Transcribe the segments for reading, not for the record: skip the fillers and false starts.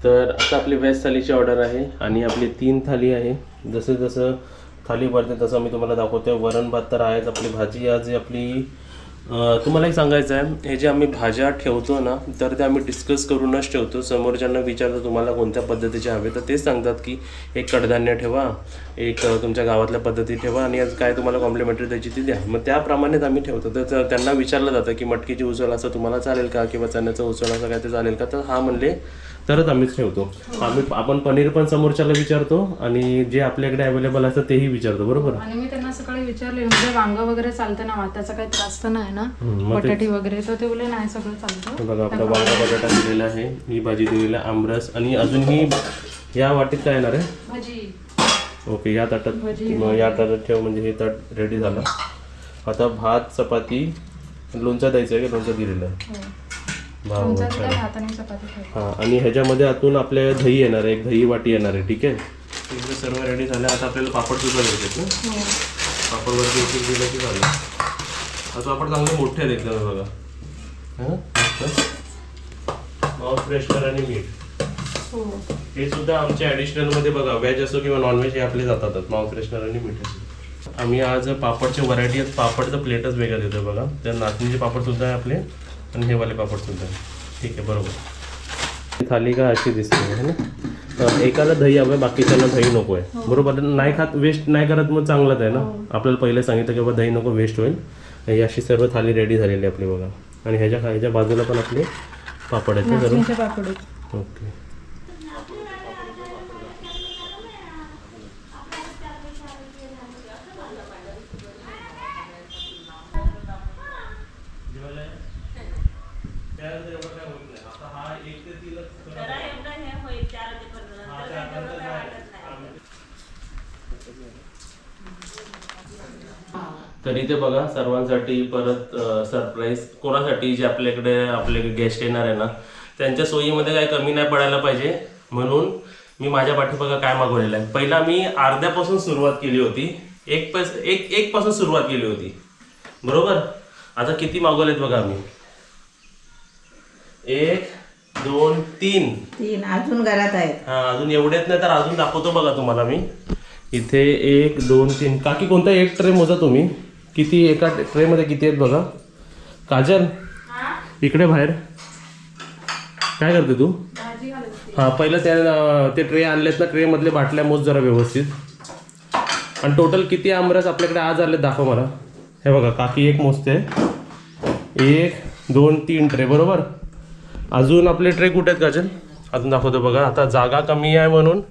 तर आता आपली व्हेज थालीची ऑर्डर आहे आणि आपली 3 थाली आहे. जसं जसं थाली भरते तसं मी तुम्हाला दाखवतो. वरण भात तर आहेच, आपली भाजी आज आपली तुम्हाला एक सांगायचं आहे, हे जे आम्ही भाज्या ठेवतो ना तर ते आम्ही डिस्कस करूनच ठेवतो. समोरच्यांना विचारतो तुम्हाला कोणत्या पद्धतीचे हवे, तर तेच सांगतात की एक कडधान्य ठेवा, एक तुमच्या गावातल्या पद्धती ठेवा आणि आज काय तुम्हाला कॉम्प्लिमेंटरी द्यायची ती द्या. मग त्याप्रमाणेच आम्ही ठेवतो. तर त्यांना विचारलं जातं की मटकीची उसळ असं तुम्हाला चालेल का, किंवा चण्याचं उसळ असं काय ते चालेल का, तर हा म्हणले तरच आम्हीच ठेवतो. आपण पनीर पण समोरच्याला विचारतो आणि जे आपल्याकडे अवेलेबल असतं तेही विचारतो. बरोबर. आणि मी त्यांना सकाळी विचारले म्हणजे वांग वगैरे चालतं ना, त्याचा काही त्रास तर नाही ना, बटाटी वगैरे, तर ते बोलले नाही सगळं चालतं. बघा आपला वांगा बटाटा दिलेला आहे, ही भाजी दिलेली आहे, आमरस आणि अजून ही या वाटीत काय येणार आहे भाजी. ओके, या ताटात या ताटात ठेव म्हणजे हे ताट रेडी झालं. आता भात चपाती लोणचं द्यायचं आहे का, लोणचं दिलेलं आहे. हां, आणि ह्याच्यामध्ये आतून आपल्या दही येणार आहे, एक दही वाटी येणार आहे. ठीक आहे, इकडे सर्व रेडी झालं. आता आपल्याला पापड सुद्धा घ्यायचे ना, पापडवरती एक दिलं की झालं. आता पापड चांगले मोठे आहेत एकदम. बघा हां, माउथ फ्रेशनर आणि मीठ हे सुद्धा आमच्या ॲडिशनलमध्ये. बघा व्हेज असो किंवा नॉनव्हेज हे आपले जातातच, माउथ फ्रेशनर आणि मीठ. आम्ही आज पापडचे व्हरायटी आहेत, पापडचं प्लेटच वेगळं देतो. बघा त्या नाचणीचे पापड सुद्धा आहे आपले आणि हे वाले पापड सुद्धा. ठीक आहे, बरोबर. थाली का अशी दिसते है ना. एकाला दही हवं आहे, बाकीच्यांना दही नको आहे. बरोबर. नाही खात, वेस्ट नाही करत, मग चांगलंच आहे ना. आपल्याला पहिले सांगितलं की बाबा दही नको, वेस्ट होईल. ही अशी सर्व थाली रेडी झालेली आपली. बघा, आणि ह्याच्या बाजूला पण आपले पापड आहेत ना सर्व. ओके, तर इथे बघा सर्वांसाठी परत सरप्राईज. कोणासाठी? जे आपले गेस्ट येणार आहे ना, त्यांच्या सोयीमध्ये काही कमी नाही पडायला पाहिजे म्हणून मी माझ्या पाठीमागं काय मागवलेलं आहे. पहिला मी अर्ध्यापासून सुरुवात केली होती, एक पासून सुरुवात केली होती. बरोबर. आता किती मागवलेत बघा मी. 1 2 3 अजून घरात आहेत. हा, अजून एवढेच नाही तर अजून दाखवतो बघा तुम्हाला मी. इथे 1 2 3. काकी कोणता एक ट्रे मोजा तुम्ही, किती एका ट्रे मध्ये किती आहेत बघा. काजल इकडे बाहेर काय करते तू? हां, पहिलं ते ट्रे आणलेत ना, ट्रे मधले बाटल्या मोज जरा व्यवस्थित. आणि टोटल किती आमरस आपल्याकडे आज आले दाखव मला. हे बघा, काकी एक मोजते. 1 2 3 ट्रे. बरोबर. अजून आपले ट्रे कुठे आहेत काजल? अजून दाखवतो बघा. आता जागा कमी आहे म्हणून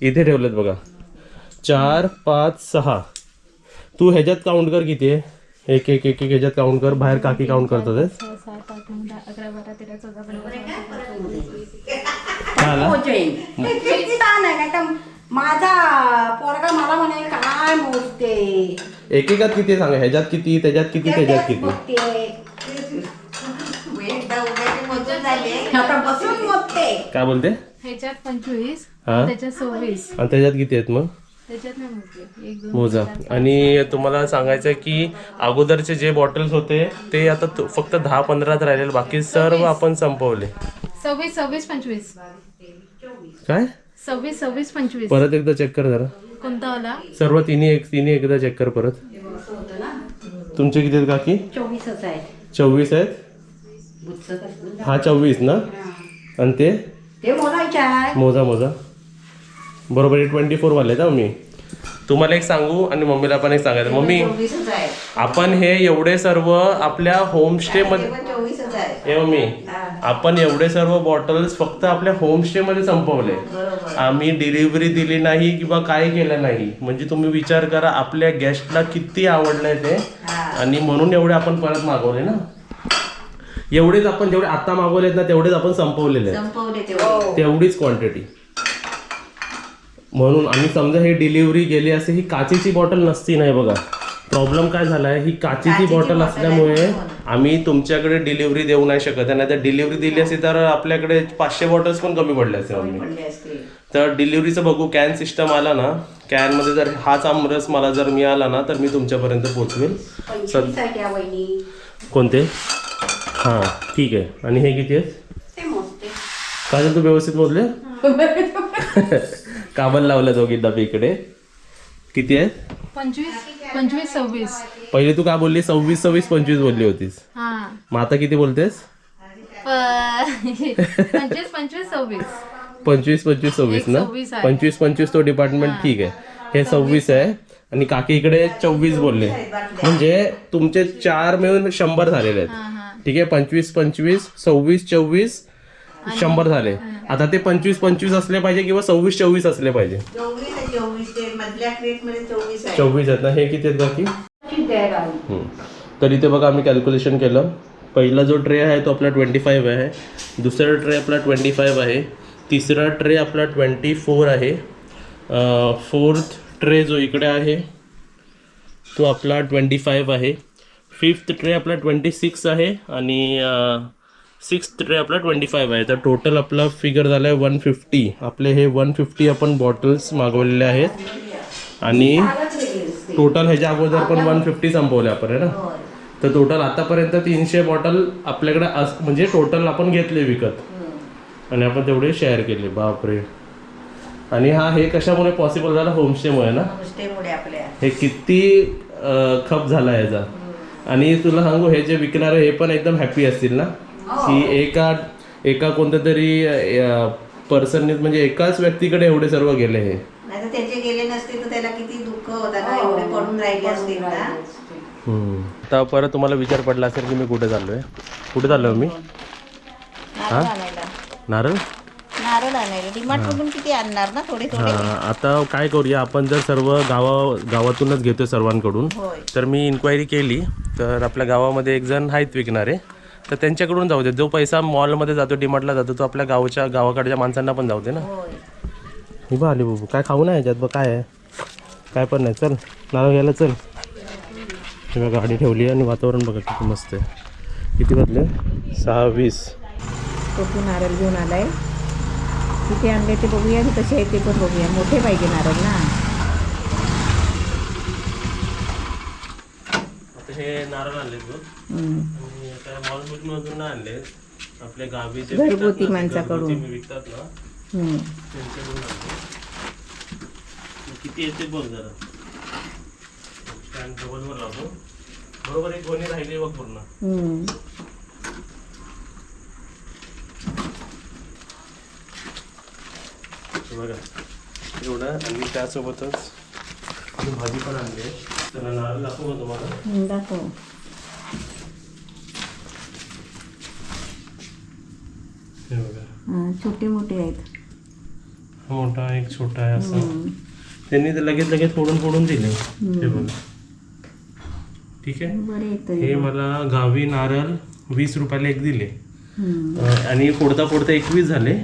इथे ठेवलेत बघा. 4 5 6. तू ह्याच्यात काउंट कर किती आहे. एक एक एक एक ह्याच्यात काउंट कर. बाहेर काकी काउंट करतात. माझा पोरगा मला म्हणे काय मोजते. एकेकात किती सांगा. ह्याच्यात किती, त्याच्यात किती, त्याच्यात किती. काय बोलते? ह्याच्यात 25, त्याच्यात 26 आणि त्याच्यात किती आहेत मग? मोजा. आणि तुम्हाला सांगायचं आहे की अगोदरचे जे बॉटल्स होते ते आता फक्त 10-15 राहिलेले, बाकी सर्व आपण संपवले. 26 25 काय 26 25. परत एकदा चेक कर जरा. कोणता आला? सर्व तिन्ही एकदा चेक कर परत. तुमचे किती आहेत काकी? 24 आहेत. 24 आहेत. हा 24 ना. आणि ते मोजा बरोबर. 24 वाले ना. मी तुम्हाला एक सांगू आणि मम्मीला पण एक सांगायचं. मम्मी, आपण हे एवढे सर्व आपल्या होमस्टे मध्ये, हे मम्मी, आपण एवढे सर्व बॉटल्स फक्त आपल्या होमस्टे मध्ये संपवले. आम्ही डिलिव्हरी दिली नाही किंवा काय केलं नाही. म्हणजे तुम्ही विचार करा आपल्या गेस्टला किती आवडलंय ते. आणि म्हणून एवढे आपण परत मागवले ना. एवढेच आपण जेवढे आता मागवलेत ना तेवढेच आपण संपवलेले, तेवढीच क्वांटिटी. म्हणून आणि समजा हे डिलिव्हरी गेली असते, ही काचेची बॉटल नसती. नाही बघा, प्रॉब्लेम काय झाला आहे, ही काचेची बॉटल असल्यामुळे आम्ही तुमच्याकडे डिलिव्हरी देऊ नाही शकत. नाही तर डिलिव्हरी दिली असती तर आपल्याकडे 500 बॉटल्स पण कमी पडले असते. तर डिलिव्हरीचं बघू. कॅन सिस्टम आला ना, कॅनमध्ये जर हाच आमरस मला जर मिळाला ना तर मी तुमच्यापर्यंत पोहोचवेल. कोणते? हां ठीक आहे. आणि हे किती आहेत? काजल तू व्यवस्थित मोजले कामाला लावलं दोघींना मी इकडे. किती आहेत? 25 26. पहिले तू काय बोलली? 26 25 बोलली होतीस. हा मग आता किती बोलतेस? 25 26 26. 25 26 ना? 26 आहे. 25 25 तो डिपार्टमेंट ठीक आहे. हे 26 आहे आणि काकी इकडे 24 बोलले. म्हणजे तुमचे 4 मिळून 100 झालेले आहेत. ठीक आहे. 25 25 26 24 100 झाले. आता ते 25 25 असले पाहिजे किंवा 26 24 असले पाहिजे. 24 आहेत ना. हे किती आहेत बाकी? तर इथे बघा आम्ही कॅल्क्युलेशन केलं. पहिला जो ट्रे आहे तो आपला 25 आहे. दुसरा ट्रे आपला 25 आहे. तिसरा ट्रे आपला 24 आहे. फोर्थ ट्रे जो इकडे आहे तो आपला 25 आहे. फिफ्थ ट्रे आपला 26 आहे आणि सिक्स्थ ट्रे आपला 25 आहे. तर टोटल आपला फिगर झाला आहे 150. आपले हे 150 आपण बॉटल्स मागवलेले आहेत आणि टोटल ह्याच्या अगोदर पण 150 संपवले आपण आहे ना. तर टोटल आतापर्यंत 300 बॉटल आपल्याकडे म्हणजे टोटल आपण घेतले विकत आणि आपण तेवढे शेअर केले. बापरे. आणि हे कशामुळे पॉसिबल झालं? होमस्टेमुळे ना. हे किती खप झाला याचा. आणि तुला सांगू हे जे विकणारे हे पण एकदम हॅपी असतील ना की एका कोणत्या तरी पर्सनने म्हणजे एकाच व्यक्तीकडे एवढे सर्व गेले. हे त्याचे गेले नसते तर त्याला किती दुःख होता ना. एवढे पडून राहिले असतील ना. आता परत तुम्हाला विचार पडला असेल की मी कुठे चाललोय. कुठे चाललोय मी? हा नारळ आणायला डिमार्ट मधून किती आणणार ना थोडे थोडे. आता काय करूया आपण जर सर्व गावातूनच घेतोय सर्वांकडून. तर मी इन्क्वायरी केली तर आपल्या गावामध्ये एक जण आहेत विकणारे. तर त्यांच्याकडून जाऊ दे. जो पैसा मॉलमध्ये जातो डिमार्टला जातो तो आपल्या गावाकडच्या माणसांना पण जाऊ दे ना. ही बा आली बाबू. काय खाऊ नाही याच्यात बघ. काय आहे? काय पण नाही. चल नारळ घ्यायला चल. तेव्हा गाडी ठेवली आणि वातावरण बघा किती मस्त आहे. किती वाजले? 6:20. कुठून नारळ घेऊन आलाय. किती आणले ते बघूया आणि कसे आहे ते पण बघूया. मोठे पाहिजे नारळ ना. आता हे नारळ आणले मॉलमधून आणले. आपल्या गावीचे घरगुती माणसाकडून विकतात ना त्यांच्याकडून आणले. किती येते बघ जरा. स्टँड टेबलवर लावतो. बरोबर एक गोणी राहिली बघ पूर्ण. बघा एवढं. आणि त्यासोबतच भाजी पण आणली. त्याला नारळ दाखवू का तुम्हाला? दाखव. हे बघा छोटे मोठे आहेत. मोठा एक छोटा आहे असं. त्यांनी ते लगेच फोडून दिले. हे बघा. ठीक आहे. बरे. हे मला गावी नारळ 20 रुपयाला एक दिले आणि फोडता 21 झाले.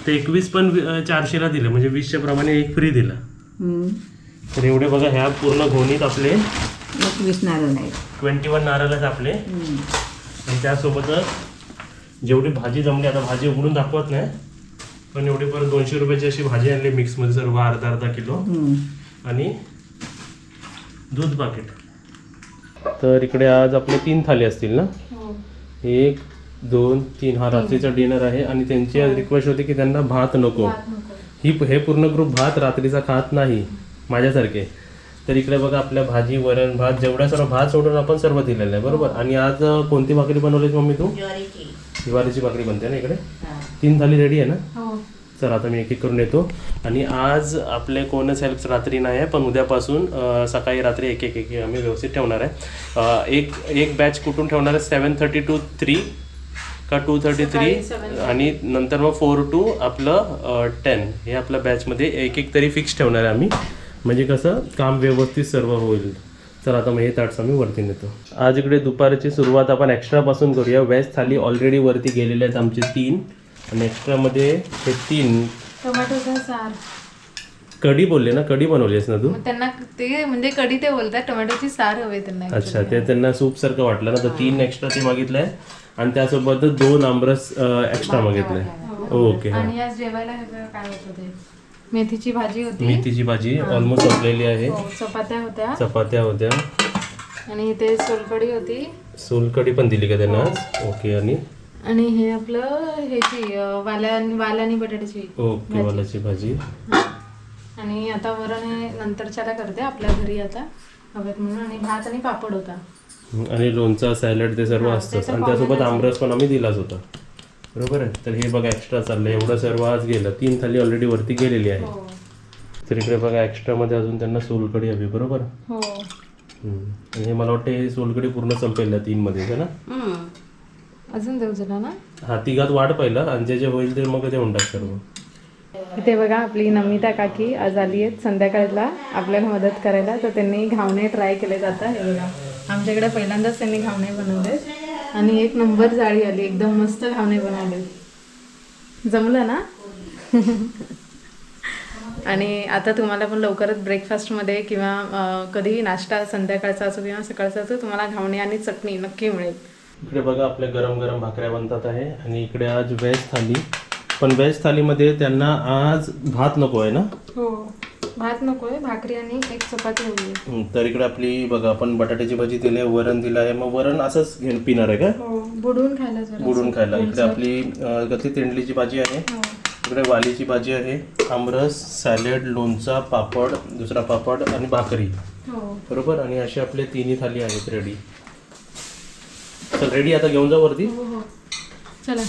ते 21 पण 400ला दिले म्हणजे 20च्या प्रमाणे एक फ्री दिला. तर एवढे बघा ह्या पूर्ण गोणीत आपले 21 नारळ आहेत. 21 नारळ आहेत आपले. आणि त्यासोबतच जेवढी भाजी जमली. आता भाजी उघडून दाखवत नाही पण एवढी परत 200 रुपयाची अशी भाजी आणली मिक्समध्ये सर्व अर्धा किलो. आणि दूध पाकिट. तर इकडे आज आपले 3 थाली असतील ना. 1 2 3. हा रात्रीचा डिनर आहे. आणि त्यांची आज रिक्वेस्ट होती की त्यांना भात नको. हे पूर्ण ग्रुप भात रात्रीचा खात नाही माझ्यासारखे. तर इकडे बघा आपल्या भाजी वरण भात जेवढ्या सर्व भात सोडून आपण सर्व दिलेलं आहे बरोबर. आणि आज कोणती भाकरी बनवलीस मम्मी तू? ज्वारीची भाकरी बनते ना इकडे. 3 थाली रेडी आहे ना. चल आता मी एक करून येतो. आणि आज आपले कोणच हेल्प रात्री नाही आहे पण उद्यापासून सकाळी रात्री एक आम्ही व्यवस्थित ठेवणार आहे. एक बॅच कुठून ठेवणार आहे? 7:30 to 3 का 2:33 आणि नंतर मग 4 to आपलं 10. हे आपल्या बॅचमध्ये एक तरी फिक्स ठेवणार आहे आम्ही. म्हणजे कसं काम व्यवस्थित सर्व होईल. चल आता मग हे ताट्स आम्ही वरती नेतो. आज इकडे दुपारची सुरुवात आपण एक्स्ट्रापासून करूया. व्हेज थाली ऑलरेडी वरती गेलेले आहेत आमचे 3 आणि एक्स्ट्रामध्ये हे 3 टोमॅटोचा सार. कढी बोलले ना. कढी बनवलीस ना तू? त्यांना ते म्हणजे कढी ते बोलतात. टोमॅटोची सार हवे त्यांना. अच्छा ते त्यांना सूप सारखं वाटलं ना. तर 3 एक्स्ट्रा ते मागितलंय आणि त्यासोबत 2 आमरस एक्स्ट्रा मागितलंय. ओके. आणि आज जेवायला काय होतं ते मेथीची भाजी होती. मेथीची भाजी ऑलमोस्ट संपलेली आहे. चपात्या होत्या आणि इथे सोलकढी होती. सोलकढी पण दिली का त्यांना? ओके. आणि आणि हे आपलं ह्याची वाल्यानी बटाट्याची ओके वालाची भाजी. आणि आता वरण हे नंतरच्याला करते आपल्या घरी आता हवेत म्हणून. आणि भात आणि पापड होता. आणि लोणचा सॅलड ते सर्व असतंच. आणि त्यासोबत आमरस पण आम्ही दिलाच होता. बरोबर आहे. तर हे बघा एक्स्ट्रा चाललंय. एवढं सर्व आज गेलं. 3 थाली ऑलरेडी वरती गेलेली आहे. हो तर इकडे बघा एक्स्ट्रामध्ये अजून त्यांना सोलकढी हवी. बरोबर. हो. आणि हे मला वाटतं हे सोलकढी पूर्ण संपेल या 3 मध्ये आहे ना. अजून देऊ झाला ना. हा तिघात वाढ पहिला आणि जे जे होईल ते मग ते होऊन टाक सर्व. इथे बघा आपली नमिता काकी आज आली आहेत संध्याकाळला आपल्याला मदत करायला. तर त्यांनी घावणे ट्राय केले जातात. हे बघा आमच्याकडे पहिल्यांदाच त्यांनी घावणे बनवले आणि 1 नंबर जाळी आली. एकदम मस्त घावणे बनवले. जमलं ना. आणि आता तुम्हाला पण लवकरच ब्रेकफास्टमध्ये किंवा कधीही नाश्ता संध्याकाळचा असो किंवा सकाळचा असो तुम्हाला घावणे आणि चटणी नक्की मिळेल. इकडे बघा आपल्या गरम गरम भाकऱ्या बनतात आहे. आणि इकडे आज व्हेज थाली. पण व्हेज थालीमध्ये त्यांना आज भात नको आहे ना. हो भात नको आहे. भाकरी आणि 1 चपाती हवी. तर इकडे आपली बघा आपण बटाट्याची भाजी दिली आहे. वरण दिलं आहे. मग वरण असंच पिणार आहे का. हो बुडवून खायला जरा. बुडून खायला. इकडे आपली गती तेंडलीची भाजी आहे. इकडे वालीची भाजी आहे. आमरस सॅलड लोणचा पापड दुसरा पापड आणि भाकरी. हो बरोबर. आणि असे आपले 3 थाली आहेत रेडी. चल रेडी आता घेऊन जा वरती. हो हो चला.